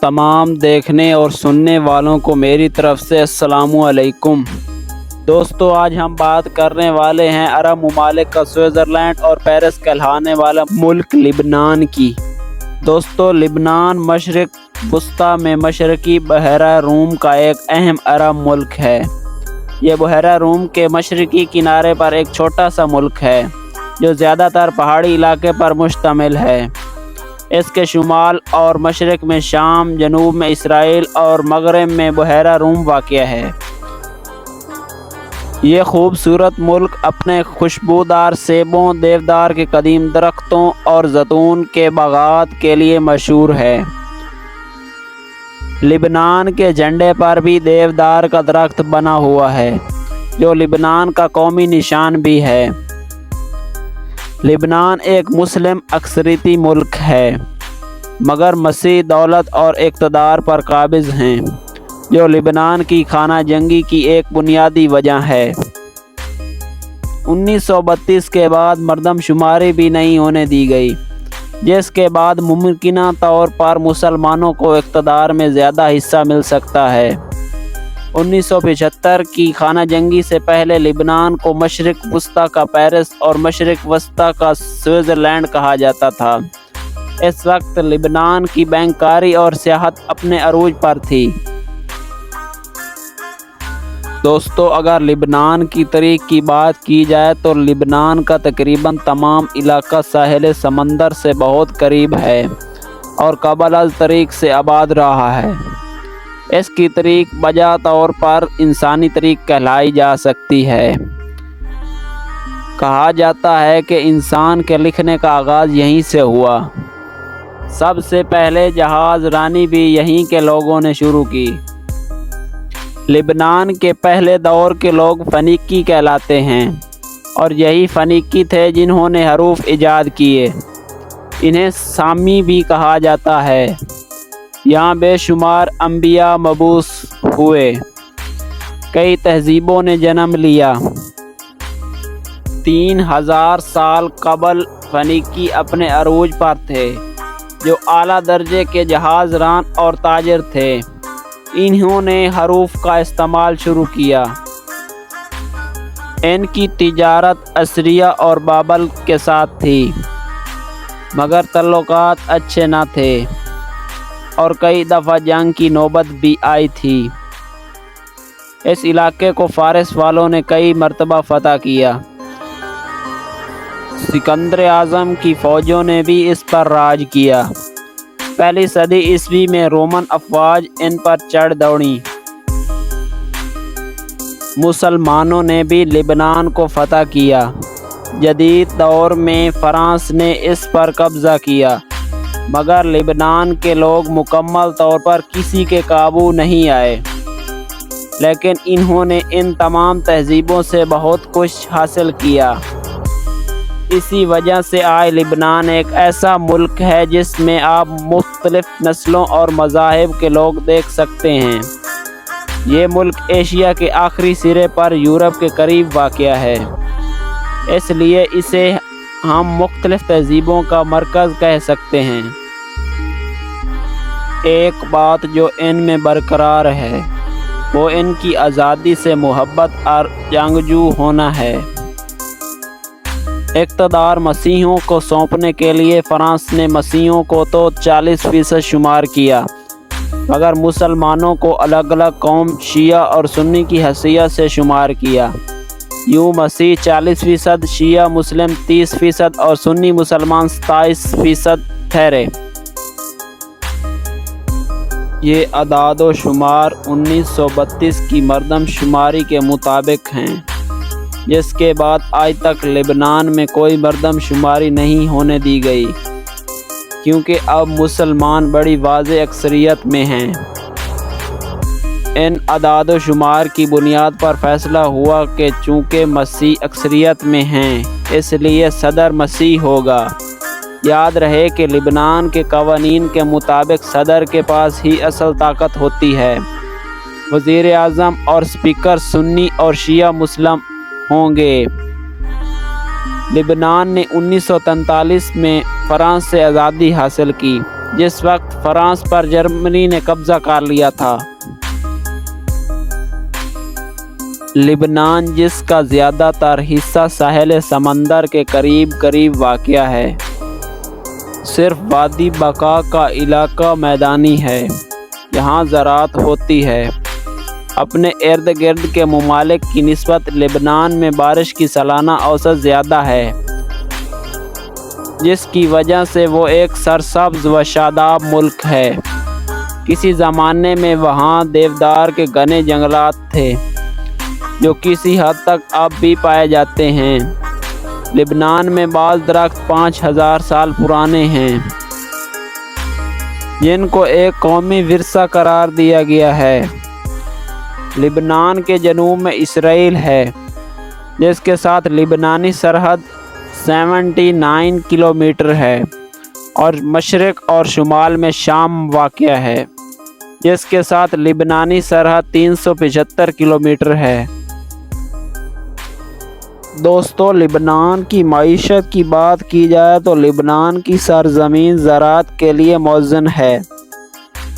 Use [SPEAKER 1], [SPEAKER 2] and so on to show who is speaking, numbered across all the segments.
[SPEAKER 1] तमाम देखने और सुनने वालों को मेरी तरफ से अस्सलामु अलैकुम। दोस्तों, आज हम बात करने वाले हैं अरब ममालिक का स्विट्ज़रलैंड और पेरिस कहलाने वाला मुल्क लिबनान की। दोस्तों, लिबनान मशरिक वस्ता में मशरकी बहरा रूम का एक अहम अरब मुल्क है। ये बहरा रूम के मशरकी किनारे पर एक छोटा सा मुल्क है जो ज़्यादातर पहाड़ी इलाके पर मुश्तमिल है। इसके शुमाल और मशरक़ में शाम, जनूब में इसराइल और मगरब में बहरा रूम वाक़या है। ये खूबसूरत मुल्क अपने खुशबूदार सेबों, देवदार के कदीम दरख्तों और जैतून के बागात के लिए मशहूर है। लिबनान के झंडे पर भी देवदार का दरख्त बना हुआ है जो लिबनान का कौमी निशान भी है। लिबनान एक मुस्लिम अक्सरियती मुल्क है मगर मसीह दौलत और इक़्तिदार पर काबिज़ हैं जो लिबनान की खाना जंगी की एक बुनियादी वजह है। 1932 के बाद मर्दमशुमारी भी नहीं होने दी गई, जिसके बाद मुमकिना तौर पर मुसलमानों को इक़्तिदार में ज़्यादा हिस्सा मिल सकता है। 1975 की खाना जंगी से पहले लिबनान को मशरिक वस्ता का पेरिस और मशरिक वस्ता का स्विट्ज़रलैंड कहा जाता था। इस वक्त लिबनान की बैंककारी और सियाहत अपने अरूज पर थी। दोस्तों, अगर लिबनान की तारीख़ की बात की जाए तो लिबनान का तकरीबन तमाम इलाका साहिल समंदर से बहुत करीब है और क़बल अज़ तारीख़ से आबाद रहा है। इसकी तारीख़ बजा तौर पर इंसानी तारीख़ कहलाई जा सकती है। कहा जाता है कि इंसान के लिखने का आगाज़ यहीं से हुआ। सबसे पहले जहाज़ रानी भी यहीं के लोगों ने शुरू की। लिबनान के पहले दौर के लोग फ़नीकी कहलाते हैं और यही फ़नीकी थे जिन्होंने हरूफ ईजाद किए। इन्हें सामी भी कहा जाता है। यहाँ बेशुमार अंबिया मबूस हुए, कई तहज़ीबों ने जन्म लिया। 3000 साल कबल फ़नीकी अपने अरूज पर थे जो आला दर्जे के जहाज़ रान और ताजिर थे। इन्होंने हरूफ का इस्तेमाल शुरू किया। इनकी तिजारत असरिया और बाबल के साथ थी मगर तल्लुकात अच्छे न थे और कई दफ़ा जंग की नौबत भी आई थी। इस इलाके को फ़ारिस वालों ने कई मरतबा फ़तह किया। सिकंदर आज़म की फ़ौजों ने भी इस पर राज किया। पहली सदी ईस्वी में रोमन अफवाज इन पर चढ़ दौड़ी। मुसलमानों ने भी लिबनान को फ़तह किया। जदीद दौर में फ़रांस ने इस पर कब्ज़ा किया मगर लिबनान के लोग मुकम्मल तौर पर किसी के काबू नहीं आए। लेकिन इन्होंने इन तमाम तहज़ीबों से बहुत कुछ हासिल किया। इसी वजह से आज लिबनान एक ऐसा मुल्क है जिसमें आप मुख्तलिफ़ नस्लों और मज़ाहिब के लोग देख सकते हैं। ये मुल्क एशिया के आखिरी सिरे पर यूरोप के करीब वाक़या है, इसलिए इसे हम मुख्तलिफ़ तहज़ीबों का मरकज़ कह सकते हैं। एक बात जो इनमें बरकरार है वो इनकी आज़ादी से मोहब्बत और जंगजू होना है। इक़्तिदार मसीहों को सौंपने के लिए फ़रांस ने मसीहों को तो 40% शुमार किया मगर मुसलमानों को अलग अलग कौम शिया और सुन्नी की हैसियत से शुमार किया। यूँ मसीह 40%, शिया मुस्लिम 30% और सुन्नी मुसलमान 27% ठहरे। ये अदाद शुमार 1932 की मरदमशुमारी के मुताबिक हैं, जिसके बाद आज तक लिबनान में कोई मरदमशुमारी नहीं होने दी गई क्योंकि अब मुसलमान बड़ी वाज़ेह अक्सरियत में हैं। इन अदाद शुमार की बुनियाद पर फ़ैसला हुआ कि चूँकि मसीह अक्सरियत में हैं इसलिए सदर मसीह होगा। याद रहे कि लिबनान के कवानीन के मुताबिक सदर के पास ही असल ताकत होती है। वज़ीर आज़म और स्पीकर सुन्नी और शिया मुस्लिम होंगे। लिबनान ने 1943 में फ़रांस से आज़ादी हासिल की जिस वक्त फ्रांस पर जर्मनी ने कब्जा कर लिया था। लिबनान, जिसका ज़्यादातर हिस्सा साहिल समंदर के करीब करीब वाक़या है, सिर्फ वादी बका का इलाका मैदानी है। यहाँ ज़राअत होती है। अपने इर्द गिर्द के ममालिक की निस्बत लिबनान में बारिश की सालाना औसत ज़्यादा है, जिसकी वजह से वो एक सरसब्ज़ व शादाब मुल्क है। किसी ज़माने में वहाँ देवदार के घने जंगलात थे, जो किसी हद तक अब भी पाए जाते हैं। लिबनान में बाज़ दरख्त 5000 साल पुराने हैं, जिनको एक कौमी विरसा करार दिया गया है। लिबनान के जनूब में इसराइल है, जिसके साथ लिबनानी सरहद 79 किलोमीटर है, और मशरक़ और शुमाल में शाम वाक़या है, जिसके साथ लिबनानी सरहद 375 किलोमीटर है। दोस्तों, लिबनान की मईशत की बात की जाए तो लिबनान की सरज़मीन ज़राअत के लिए मौज़ून है,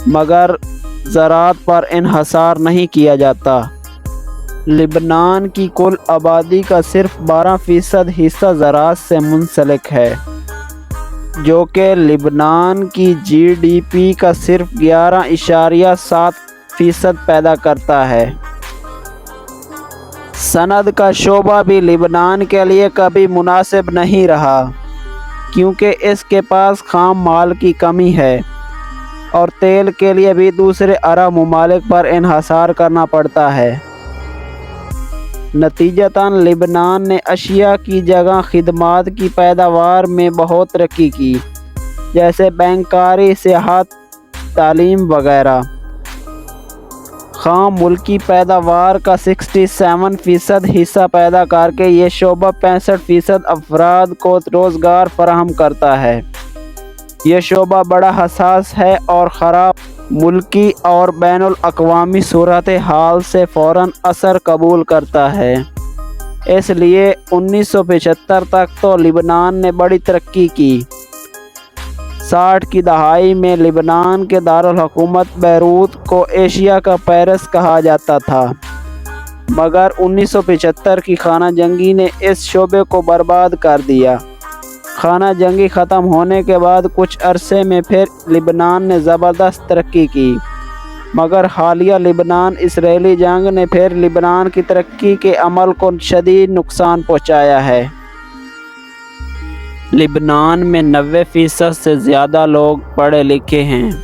[SPEAKER 1] मगर ज़राअत पर इन्हसार नहीं किया जाता। लिबनान की कुल आबादी का सिर्फ 12% हिस्सा ज़राअत से मुंसलिक है, जो कि लिबनान की GDP का सिर्फ 11.7% पैदा करता है। सनद का शोबा भी लिबनान के लिए कभी मुनासिब नहीं रहा, क्योंकि इसके पास खाम माल की कमी है और तेल के लिए भी दूसरे अरब ममालिक पर इन्हसार करना पड़ता है। नतीजतन लिबनान ने अशिया की जगह खिदमात की पैदावार में बहुत तरक्की की, जैसे बैंककारी, सियाहत, तालीम वगैरह। खाम मुल्की पैदावार का 67% हिस्सा पैदा करके ये शोबा 65% अफराद को रोज़गार फराहम करता है। यह शोबा बड़ा हसास है और ख़राब मुल्की और बैनुल अक़वामी सूरत हाल से फ़ौरन असर कबूल करता है। इसलिए 1975 तक तो लिबनान ने बड़ी तरक्की की। 60 की दहाई में लिबनान के दारुल हुकूमत बैरूत को एशिया का पेरिस कहा जाता था, मगर 1975 की खाना जंगी ने इस शोबे को बर्बाद कर दिया। खाना जंगी ख़त्म होने के बाद कुछ अरसे में फिर लिबनान ने ज़बरदस्त तरक्की की, मगर हालिया लिबनान इसराइली जंग ने फिर लिबनान की तरक्की के अमल को शदीद नुकसान पहुँचाया है। लिबनान में 90% से ज़्यादा लोग पढ़े लिखे हैं।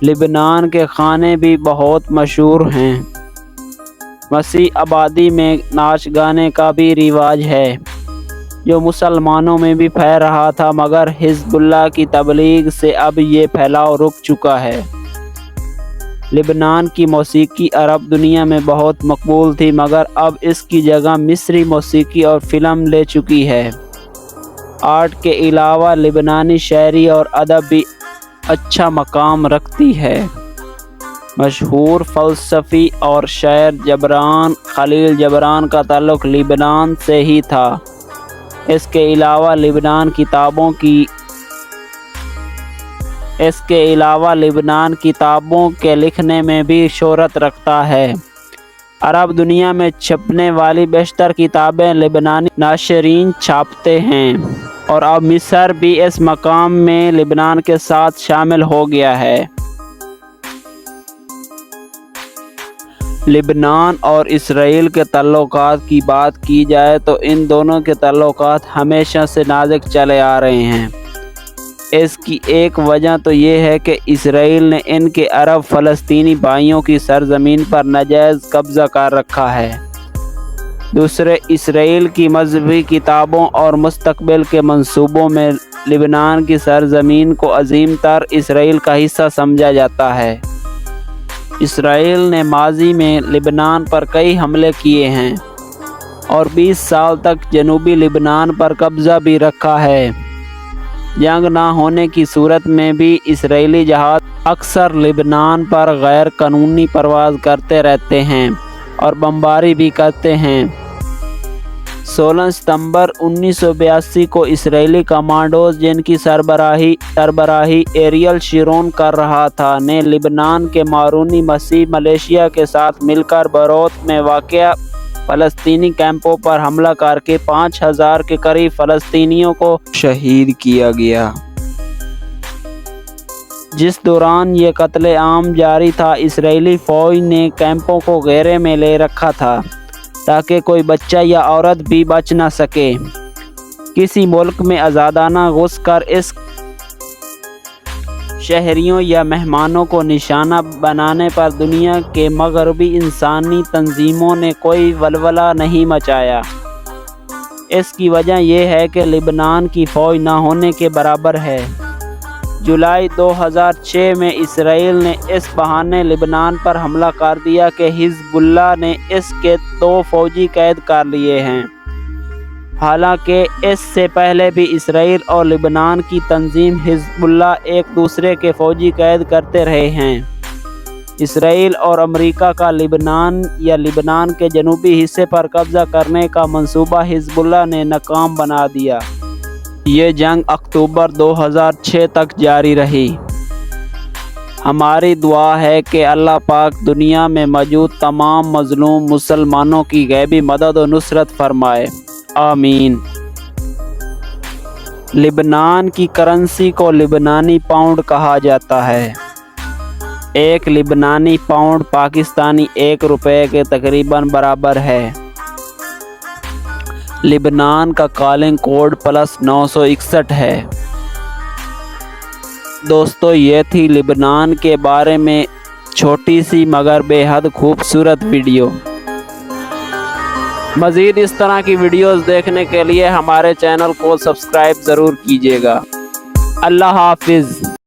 [SPEAKER 1] लिबनान के खाने भी बहुत मशहूर हैं। मसीह आबादी में नाच गाने का भी रिवाज है, जो मुसलमानों में भी फैल रहा था, मगर हिज़्बुल्लाह की तबलीग से अब ये फैलाव रुक चुका है। लिबनान की मौसीकी अरब दुनिया में बहुत मकबूल थी, मगर अब इसकी जगह मिस्री मौसीकी और फ़िल्म ले चुकी है। आर्ट के अलावा लिबनानी शायरी और अदब भी अच्छा मकाम रखती है। मशहूर फ़लसफ़ी और शायर जबरान खलील जबरान का ताल्लुक़ लिबनान से ही था। इसके अलावा लिबनान किताबों के लिखने में भी शोहरत रखता है। अरब दुनिया में छपने वाली बेशतर किताबें लिबनानी नाशरीन छापते हैं, और अब मिस्र भी इस मकाम में लिबनान के साथ शामिल हो गया है। लिबनान और इसराइल के तल्लुकात की बात की जाए तो इन दोनों के तल्लुकात हमेशा से नाजुक चले आ रहे हैं। इसकी एक वजह तो ये है कि इसराइल ने इनके अरब फ़लस्तीनी भाइयों की सरज़मीन पर नाजायज़ कब्ज़ा कर रखा है। दूसरे, इसराइल की मजहबी किताबों और मुस्तकबिल के मंसूबों में लिबनान की सरज़मीन को अजीम तर इसराइल का हिस्सा समझा जाता है। इसराइल ने माजी में लिबनान पर कई हमले किए हैं और 20 साल तक जनूबी लिबनान पर कब्ज़ा भी रखा है। जंग ना होने की सूरत में भी इसराइली जहाज़ अक्सर लिबनान पर गैर कानूनी परवाज़ करते रहते हैं और बमबारी भी करते हैं। 16 सितंबर 1982 को इसराइली कमांडोज, जिनकी सरबराही एरियल शेरोन कर रहा था, ने लिबनान के मारूनी मसीह मलेशिया के साथ मिलकर बेरूत में वाक़या फ़लस्तीनी कैंपों पर हमला करके 5000 के करीब फ़लस्तीनियों को शहीद किया गया। जिस दौरान ये कत्ले आम जारी था, इसराइली फ़ौज ने कैंपों को घेरे में ले रखा था ताकि कोई बच्चा या औरत भी बच न सके। किसी मुल्क में आज़ादाना घुसकर इस शहरियों या मेहमानों को निशाना बनाने पर दुनिया के मगरबी इंसानी तंजीमों ने कोई वलवला नहीं मचाया। इसकी वजह यह है कि लिबनान की फ़ौज ना होने के बराबर है। जुलाई 2006 में इसराइल ने इस बहाने लिबनान पर हमला कर दिया कि हिज़्बुल्लाह ने इसके 2 फौजी कैद कर लिए हैं। हालांकि इससे पहले भी इसराइल और लिबनान की तंजीम हिज़्बुल्लाह एक दूसरे के फौजी कैद करते रहे हैं। इसराइल और अमेरिका का लिबनान के जनूबी हिस्से पर कब्ज़ा करने का मंसूबा हिज़्बुल्लाह ने नाकाम बना दिया। ये जंग अक्टूबर 2006 तक जारी रही। हमारी दुआ है कि अल्लाह पाक दुनिया में मौजूद तमाम मज़लूम मुसलमानों की गैबी मदद और नुसरत फरमाए, आमीन। लिबनान की करेंसी को लिबनानी पाउंड कहा जाता है। एक लिबनानी पाउंड पाकिस्तानी 1 रुपये के तकरीबन बराबर है। लिबनान का कॉलिंग कोड +961 है। दोस्तों, ये थी लिबनान के बारे में छोटी सी मगर बेहद खूबसूरत वीडियो। मज़ीद इस तरह की वीडियोस देखने के लिए हमारे चैनल को सब्सक्राइब ज़रूर कीजिएगा। अल्लाह हाफिज़।